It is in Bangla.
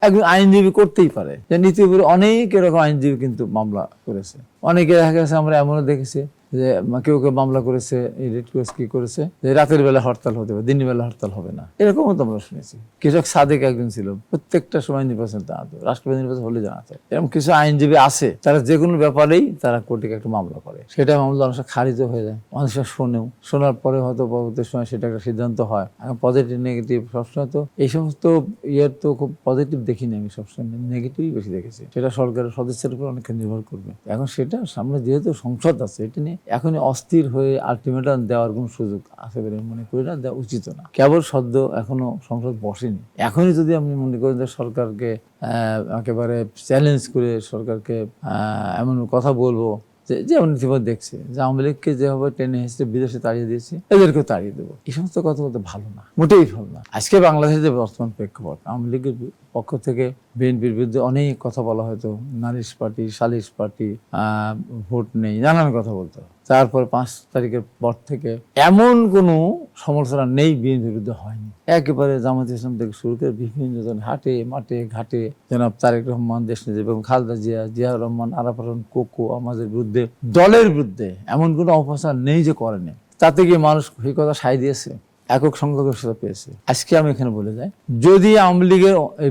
একজন আইনজীবী করতেই পারে, যে নীতির উপরে অনেক এরকম আইনজীবী কিন্তু মামলা করেছে। অনেকে দেখা গেছে, আমরা এমনও দেখেছি যে কেউ কেউ মামলা করেছে, কি করেছে যে রাতের বেলা হরতাল হতে হবে, দিনের বেলা হরতাল হবে না, এরকমও তো আমরা শুনেছি। কৃষক সাদেক একজন ছিল, প্রত্যেকটা সময় নির্বাচন জানাতো, রাষ্ট্রপতি নির্বাচন হলে জানাতো। এরকম কিছু আইনজীবী আছে, তারা যে কোনো ব্যাপারেই তারা কোর্টে একটা মামলা করে, সেটা মামলা অনেক সময় খারিজও হয়ে যায়, অনেক সময় শোনার পরে হয়তো পরবর্তী সময় সেটা একটা সিদ্ধান্ত হয়। এখন পজিটিভ নেগেটিভ সবসময় তো এই সমস্ত ইয়ের তো খুব পজিটিভ দেখিনি আমি, সবসময় নেগেটিভই বেশি দেখেছি। সেটা সরকারের সদস্যের উপর অনেকটা নির্ভর করবে। এখন সেটা সামনে যেহেতু সংসদ আছে, এটা নিয়ে এখনই অস্থির হয়ে আলটিমেটাম দেওয়ার কোনো সুযোগ আছে বলে মনে করি না, দেওয়া উচিত না। কেবল সদ্য এখনো সংসদ বসেনি, এখনই যদি আপনি মনে করেন যে সরকারকে একেবারে চ্যালেঞ্জ করে সরকারকে এমন কথা বলবো, যেমন ইতিমধ্যে দেখছে যে আওয়ামী লীগকে যেভাবে টেনে হেসে বিদেশে তাড়িয়ে দিয়েছে, এদেরকেও তাড়িয়ে দেবো, এই সমস্ত কথা বলতে ভালো না, মোটেই ভালো না। আজকে বাংলাদেশের যে বর্তমান প্রেক্ষাপট, আওয়ামী লীগের পক্ষ থেকে বিএনপির বিরুদ্ধে অনেক কথা বলা হয়তো, নালিশ পার্টি, সালিশ পার্টি, ভোট নেই, নানান কথা বলতো। তারপর 5 তারিখের পর থেকে এমন কোনো সমালোচনা নেই বিএনপির বিরুদ্ধে হয়নি। একেবারে জামায়াত ইসলাম থেকে শুরু করে বিভিন্ন জন হাটে মাঠে ঘাটে জনাব তারেক রহমান, দেশনেত্রী বেগম খালেদা জিয়া, জিয়াউর রহমান, আরাফাত রহমান কোকো, আমাদের বিরুদ্ধে, দলের বিরুদ্ধে এমন কোনো অপপ্রচার নেই যে করেনি। তাতে গিয়ে মানুষ সেই কথা সায় দিয়েছে, একক সংখ্যাগরিষ্ঠতা পেয়েছে। আজকে আমি এখানে বলে যাই, যদি আওয়ামী লীগের